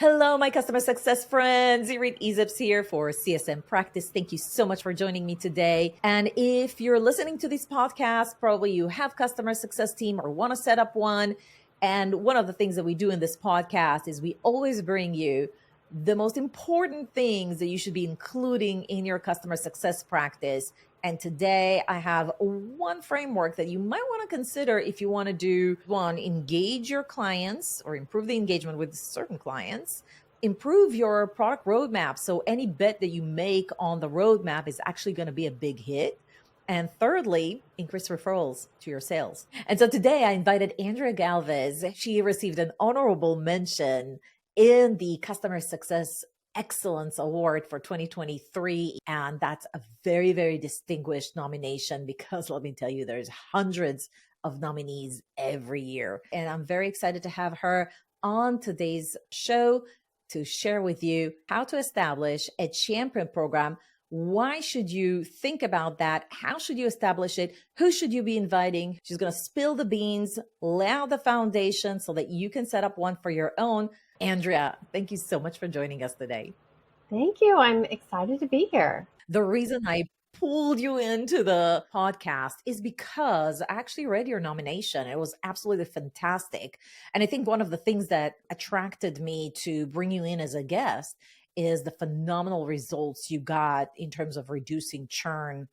Hello, my customer success friends. 𝐇𝐈𝐆𝐇𝐋𝐈𝐆𝐇𝐓𝒄𝐄e here for CSM Practice. Thank you so much for joining me today. And if you're listening to this podcast, probably you have customer success team or want to set up one. And one of the things that we do in this podcast is we always bring you the most important things that you should be including in your customer success practice. And today I have one framework that you might want to consider if you want to do one, engage your clients or improve the engagement with certain clients, improve your product roadmap. So any bet that you make on the roadmap is actually going to be a big hit. And thirdly, increase referrals to your sales. And so today I invited Andrea Galvez. She received an honorable mention in the Customer Success Excellence Award for 2023. And that's a very, very distinguished nomination because let me tell you, there's hundreds of nominees every year. And I'm very excited to have her on today's show to share with you how to establish a champion program. Why should you think about that? How should you establish it? Who should you be inviting? She's going to spill the beans, lay out the foundation so that you can set up one for your own. Andrea, thank you so much for joining us today. Thank you. I'm excited to be here. The reason I pulled you into the podcast is because I actually read your nomination. It was absolutely fantastic. And I think one of the things that attracted me to bring you in as a guest is the phenomenal results you got in terms of reducing churn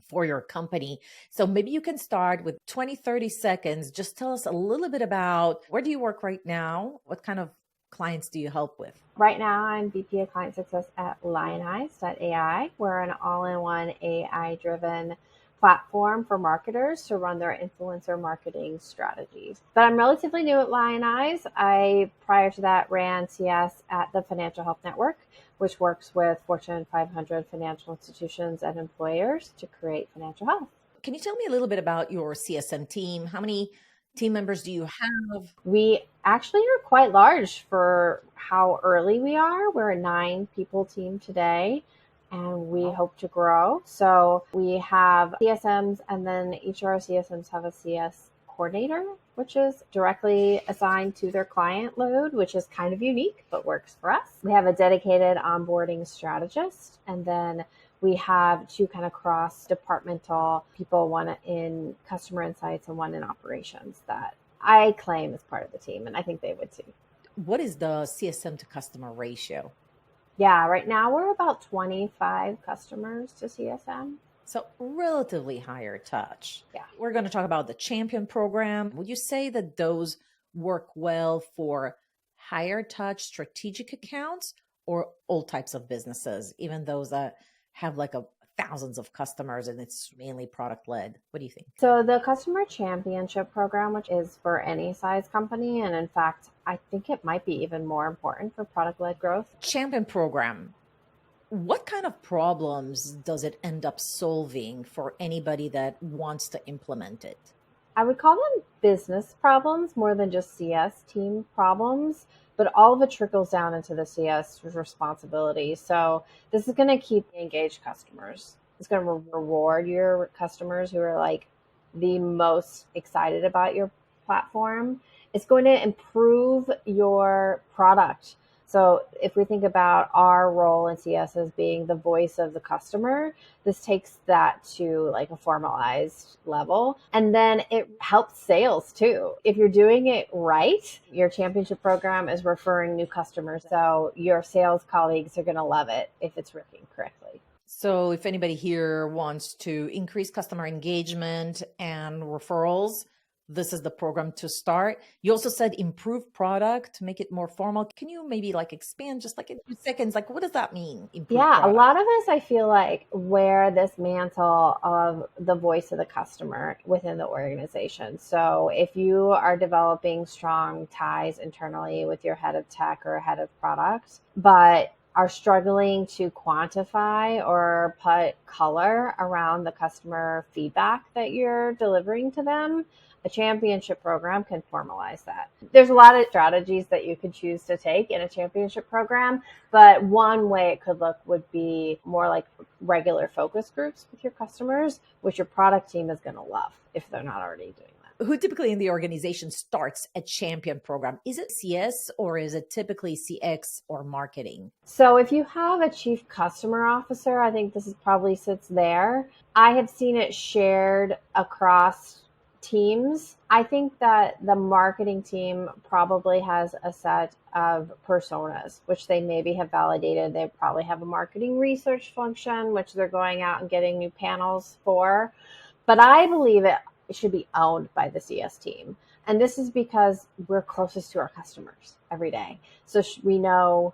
for your company. So maybe you can start with 20, 30 seconds. Just tell us a little bit about where do you work right now? What kind of clients do you help with? Right now, I'm VP of Client Success at Lionize.ai. We're an all-in-one AI-driven platform for marketers to run their influencer marketing strategies. But I'm relatively new at Lionize. Prior to that, ran CS at the Financial Health Network, which works with Fortune 500 financial institutions and employers to create financial health. Can you tell me a little bit about your CSM team? How many team members do you have? We actually are quite large for how early we are. We're a 9-people team today, and we hope to grow. So we have CSMs, and then each of our CSMs have a CS coordinator, which is directly assigned to their client load, which is kind of unique, but works for us. We have a dedicated onboarding strategist, and then we have 2 kind of cross-departmental people, one in customer insights and one in operations that I claim is part of the team, and I think they would too. What is the CSM to customer ratio? Yeah, right now we're about 25 customers to CSM. So relatively higher touch. Yeah. We're going to talk about the champion program. Would you say that those work well for higher touch strategic accounts or all types of businesses, even those that have like thousands of customers and it's mainly product led? What do you think? So the customer championship program, which is for any size company, and in fact, I think it might be even more important for product led growth. Champion program. What kind of problems does it end up solving for anybody that wants to implement it? I would call them business problems more than just CS team problems, but all of it trickles down into the CS responsibility. So this is going to keep engaged customers. It's going to reward your customers who are like the most excited about your platform. It's going to improve your product. So if we think about our role in CS as being the voice of the customer, this takes that to like a formalized level. And then it helps sales too. If you're doing it right, your championship program is referring new customers. So your sales colleagues are going to love it if it's working correctly. So if anybody here wants to increase customer engagement and referrals, this is the program to start. You also said improve product, make it more formal. Can you maybe like expand just like in 2 seconds? Like, what does that mean? Yeah, a lot of us, I feel like, wear this mantle of the voice of the customer within the organization. So if you are developing strong ties internally with your head of tech or head of product, but are struggling to quantify or put color around the customer feedback that you're delivering to them, a championship program can formalize that. There's a lot of strategies that you could choose to take in a championship program, but one way it could look would be more like regular focus groups with your customers, which your product team is going to love if they're not already doing that. Who typically in the organization starts a champion program? Is it CS or is it typically CX or marketing? So if you have a chief customer officer, I think this is probably sits there. I have seen it shared across teams. I think that the marketing team probably has a set of personas, which they maybe have validated. They probably have a marketing research function, which they're going out and getting new panels for. But I believe it should be owned by the CS team. And this is because we're closest to our customers every day. So we know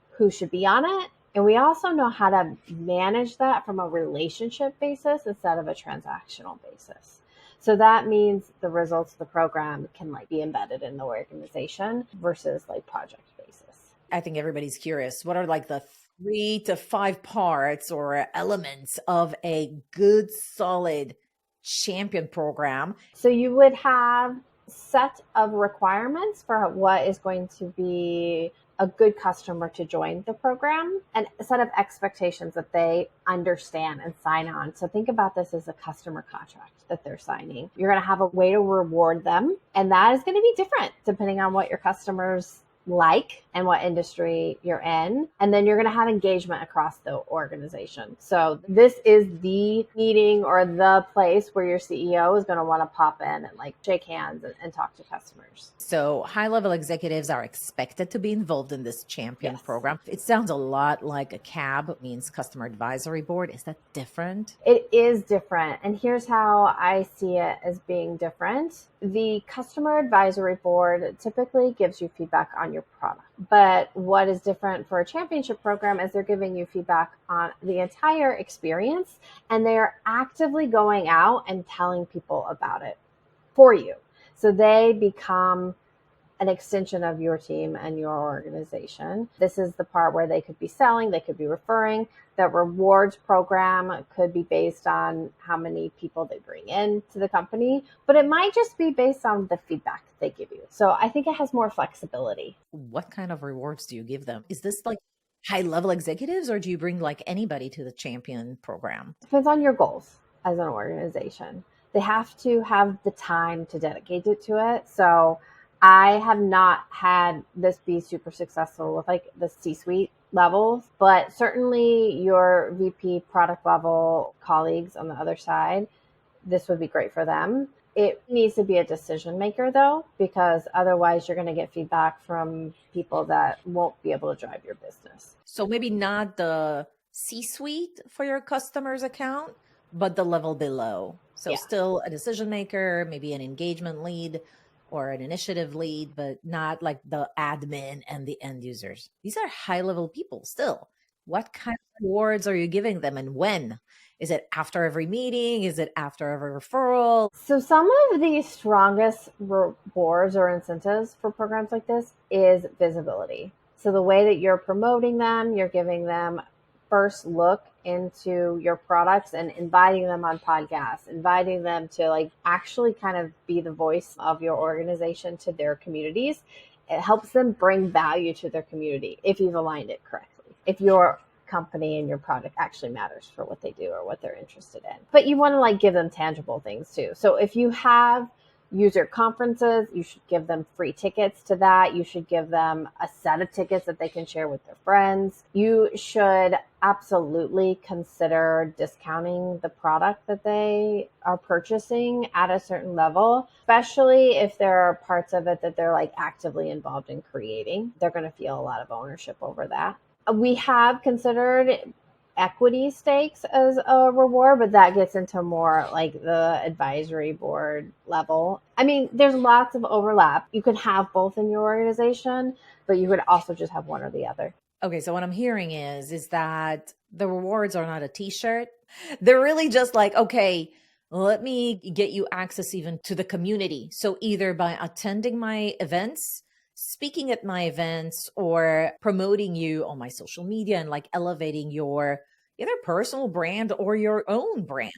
who should be on it. And we also know how to manage that from a relationship basis instead of a transactional basis. So that means the results of the program can like be embedded in the organization versus like project basis. I think everybody's curious. What are like the 3 to 5 parts or elements of a good, solid champion program? So you would have set of requirements for what is going to be a good customer to join the program, and a set of expectations that they understand and sign on. So think about this as a customer contract that they're signing. You're going to have a way to reward them, and that is going to be different depending on what your customers like and what industry you're in. And then you're going to have engagement across the organization. So this is the meeting or the place where your CEO is going to want to pop in and like shake hands and talk to customers. So high-level executives are expected to be involved in this champion program. It sounds a lot like a CAB, means customer advisory board. Is that different? It is different. And here's how I see it as being different. The customer advisory board typically gives you feedback on your product. But what is different for a championship program is they're giving you feedback on the entire experience, and they are actively going out and telling people about it for you. So they become an extension of your team and your organization. This is the part where they could be selling, they could be referring. The rewards program could be based on how many people they bring in to the company, but it might just be based on the feedback they give you. So I think it has more flexibility. What kind of rewards do you give them? Is this like high-level executives, or do you bring like anybody to the champion program? Depends on your goals as an organization. They have to have the time to dedicate it to it. So I have not had this be super successful with like the C-suite levels, but certainly your VP product level colleagues on the other side, this would be great for them. It needs to be a decision maker though, because otherwise you're going to get feedback from people that won't be able to drive your business. So maybe not the C-suite for your customer's account, but the level below. So still a decision maker, maybe an engagement lead or an initiative lead, but not like the admin and the end users. These are high-level people still. What kind of rewards are you giving them, and when? Is it after every meeting? Is it after every referral? So some of the strongest rewards or incentives for programs like this is visibility. So the way that you're promoting them, you're giving them first look into your products and inviting them on podcasts, inviting them to like actually kind of be the voice of your organization to their communities. It helps them bring value to their community if you've aligned it correctly. If your company and your product actually matters for what they do or what they're interested in. But you want to like give them tangible things too. So if you have user conferences, you should give them free tickets to that. You should give them a set of tickets that they can share with their friends. You should absolutely consider discounting the product that they are purchasing at a certain level, especially if there are parts of it that they're like actively involved in creating. They're going to feel a lot of ownership over that. We have considered equity stakes as a reward, but that gets into more like the advisory board level. I mean, there's lots of overlap. You could have both in your organization, but you could also just have one or the other. Okay, so what I'm hearing is that the rewards are not a t-shirt. They're really just like, okay, let me get you access even to the community. So either by attending my events, speaking at my events, or promoting you on my social media and like elevating your either personal brand or your own brand.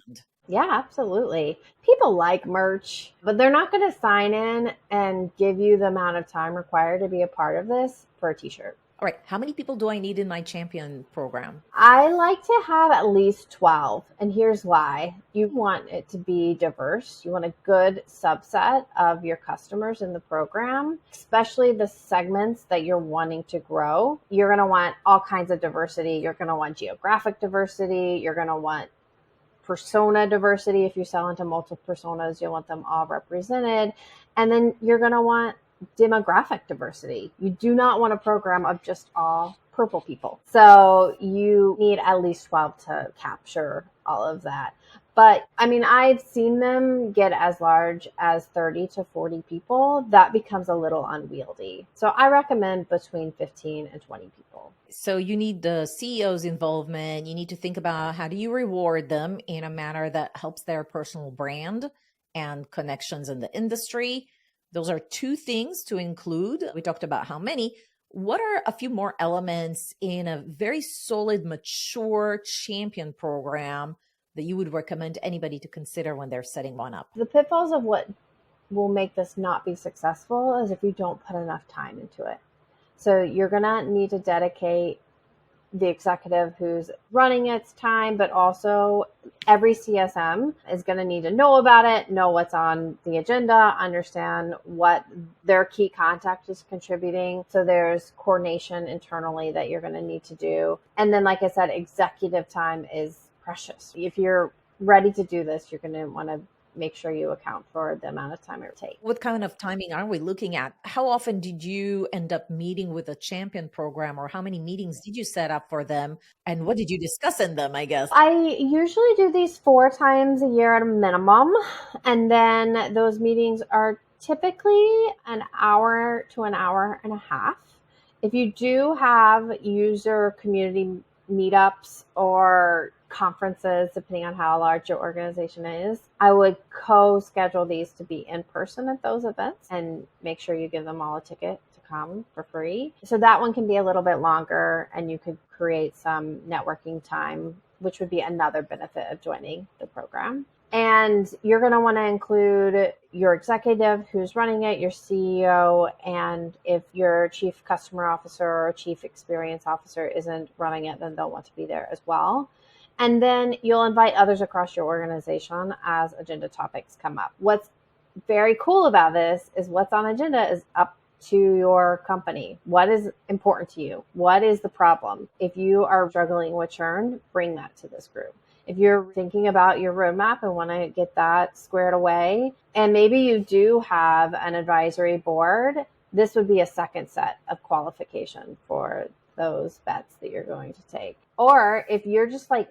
Yeah, absolutely. People like merch, but they're not going to sign in and give you the amount of time required to be a part of this for a t-shirt. All right, how many people do I need in my champion program? I like to have at least 12. And here's why. You want it to be diverse. You want a good subset of your customers in the program, especially the segments that you're wanting to grow. You're going to want all kinds of diversity. You're going to want geographic diversity. You're going to want persona diversity. If you sell into multiple personas, you'll want them all represented. And then you're going to want demographic diversity. You do not want a program of just all purple people. So you need at least 12 to capture all of that. But I mean, I've seen them get as large as 30 to 40 people. That becomes a little unwieldy. So I recommend between 15 and 20 people. So you need the CEO's involvement. You need to think about how do you reward them in a manner that helps their personal brand and connections in the industry. Those are two things to include. We talked about how many. What are a few more elements in a very solid, mature champion program that you would recommend anybody to consider when they're setting one up? The pitfalls of what will make this not be successful is if you don't put enough time into it. So you're going to need to dedicate the executive who's running its time, but also every CSM is going to need to know about it, know what's on the agenda, understand what their key contact is contributing. So there's coordination internally that you're going to need to do. And then, like I said, executive time is precious. If you're ready to do this, you're going to want to make sure you account for the amount of time it takes. What kind of timing are we looking at? How often did you end up meeting with a champion program, or how many meetings did you set up for them? And what did you discuss in them, I guess? I usually do these 4 times a year at a minimum. And then those meetings are typically an hour to an hour and a half. If you do have user community meetups or conferences, depending on how large your organization is, I would co-schedule these to be in person at those events and make sure you give them all a ticket to come for free. So that one can be a little bit longer, and you could create some networking time, which would be another benefit of joining the program. And you're going to want to include your executive who's running it, your CEO, and if your chief customer officer or chief experience officer isn't running it, then they'll want to be there as well. And then you'll invite others across your organization as agenda topics come up. What's very cool about this is what's on agenda is up to your company. What is important to you? What is the problem? If you are struggling with churn, bring that to this group. If you're thinking about your roadmap and want to get that squared away, and maybe you do have an advisory board, this would be a second set of qualification for those bets that you're going to take. Or if you're just like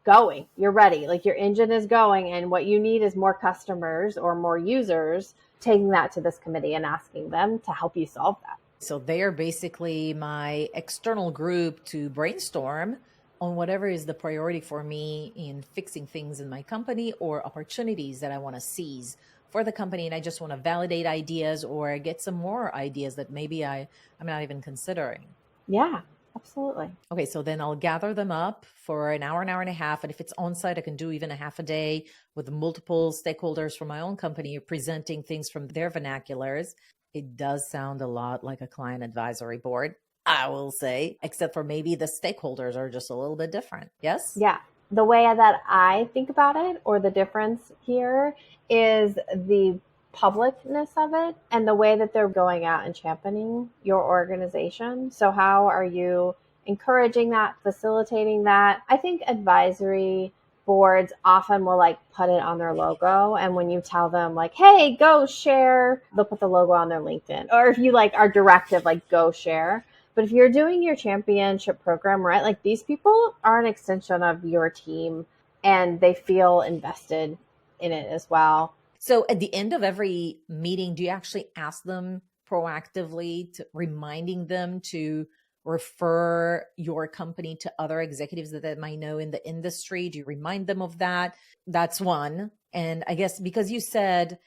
going, you're ready, like your engine is going, and what you need is more customers or more users, taking that to this committee and asking them to help you solve that. So they are basically my external group to brainstorm on whatever is the priority for me in fixing things in my company or opportunities that I want to seize for the company. And I just want to validate ideas or get some more ideas that maybe I'm not even considering. Yeah, absolutely. Okay, so then I'll gather them up for an hour and a half. And if it's on-site, I can do even a half a day with multiple stakeholders from my own company presenting things from their vernaculars. It does sound a lot like a client advisory board, I will say, except for maybe the stakeholders are just a little bit different. Yes? Yeah. The way that I think about it, or the difference here, is the publicness of it and the way that they're going out and championing your organization. So how are you encouraging that, facilitating that? I think advisory boards often will like put it on their logo. And when you tell them like, hey, go share, they'll put the logo on their LinkedIn. Or if you like are directive, like go share. But if you're doing your championship program, right, like these people are an extension of your team and they feel invested in it as well. So at the end of every meeting, do you actually ask them proactively, to reminding them to refer your company to other executives that they might know in the industry? Do you remind them of that? That's one. And I guess because you said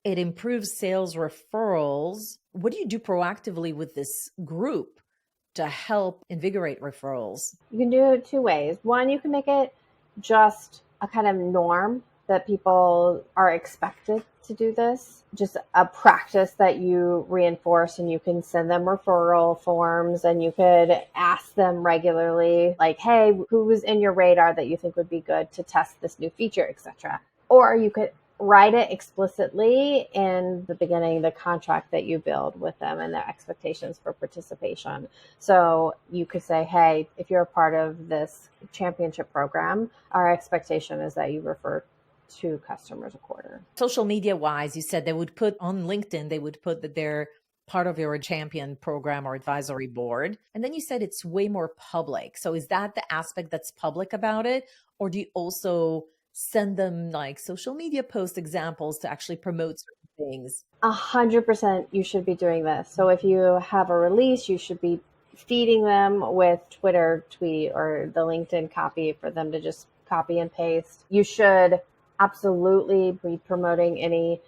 it improves sales referrals, what do you do proactively with this group to help invigorate referrals? You can do it 2 ways. One, you can make it just a kind of norm that people are expected to do this. Just a practice that you reinforce, and you can send them referral forms, and you could ask them regularly, like, hey, who was in your radar that you think would be good to test this new feature, etc. Or you could write it explicitly in the beginning, the contract that you build with them and their expectations for participation. So you could say, hey, if you're a part of this championship program, our expectation is that you refer 2 customers a quarter. Social media wise, you said they would put on LinkedIn, they would put that they're part of your champion program or advisory board. And then you said it's way more public. So is that the aspect that's public about it? Or do you also send them like social media post examples to actually promote certain things? 100% you should be doing this. So if you have a release, you should be feeding them with Twitter tweet or the LinkedIn copy for them to just copy and paste. You should absolutely be promoting any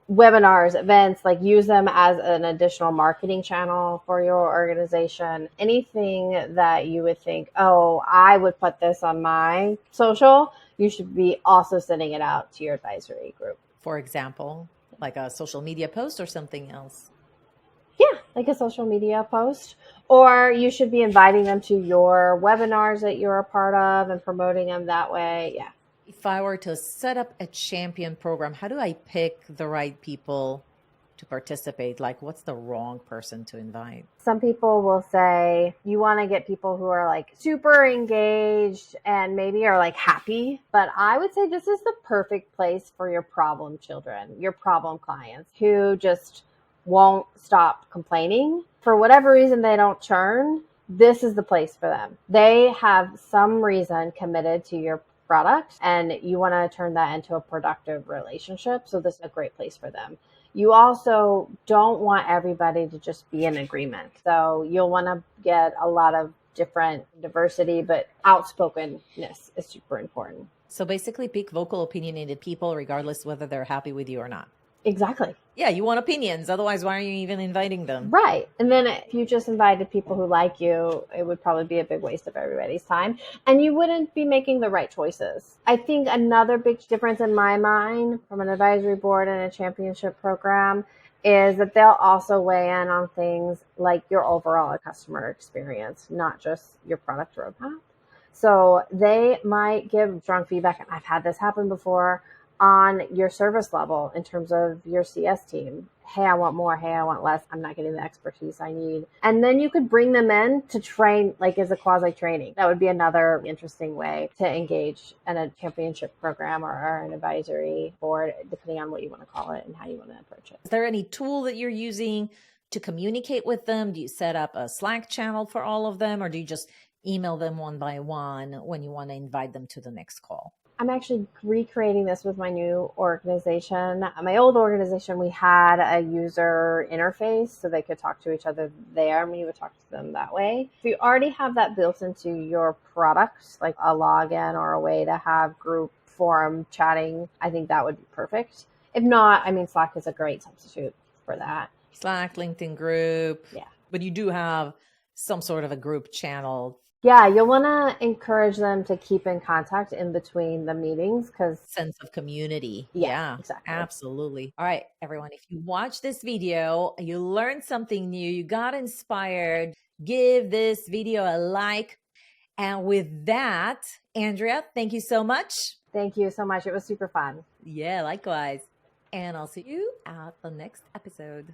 webinars, events, like use them as an additional marketing channel for your organization. Anything that you would think, oh, I would put this on my social, you should be also sending it out to your advisory group. For example, like a social media post or something else? Yeah, like a social media post. Or you should be inviting them to your webinars that you're a part of and promoting them that way. Yeah. If I were to set up a champion program, how do I pick the right people to participate? Like, what's the wrong person to invite? Some people will say you want to get people who are like super engaged and maybe are like happy. But I would say this is the perfect place for your problem children, your problem clients who just won't stop complaining. For whatever reason, they don't churn. This is the place for them. They have some reason committed to your product and you want to turn that into a productive relationship. So this is a great place for them. You also don't want everybody to just be in agreement. So you'll want to get a lot of different diversity, but outspokenness is super important. So basically pick vocal opinionated people regardless whether they're happy with you or not. Exactly. Yeah, you want opinions. Otherwise, why are you even inviting them? Right. And then if you just invited people who like you, it would probably be a big waste of everybody's time. And you wouldn't be making the right choices. I think another big difference in my mind from an advisory board and a championship program is that they'll also weigh in on things like your overall customer experience, not just your product roadmap. So they might give strong feedback, and I've had this happen before, on your service level in terms of your CS team. Hey, I want more. Hey, I want less. I'm not getting the expertise I need. And then you could bring them in to train, like as a quasi training. That would be another interesting way to engage in a championship program or an advisory board, depending on what you want to call it and how you want to approach it. Is there any tool that you're using to communicate with them? Do you set up a Slack channel for all of them, or do you just email them one by one when you want to invite them to the next call? I'm actually recreating this with my new organization. My old organization, we had a user interface so they could talk to each other there, and we would talk to them that way. If you already have that built into your product, like a login or a way to have group forum chatting, I think that would be perfect. If not, I mean, Slack is a great substitute for that. Slack, LinkedIn group. Yeah. But you do have some sort of a group channel. Yeah, you'll want to encourage them to keep in contact in between the meetings because sense of community. Yeah, exactly. Absolutely. All right, everyone, if you watch this video, you learned something new, you got inspired, give this video a like. And with that, Andrea, thank you so much. Thank you so much. It was super fun. Yeah, likewise. And I'll see you at the next episode.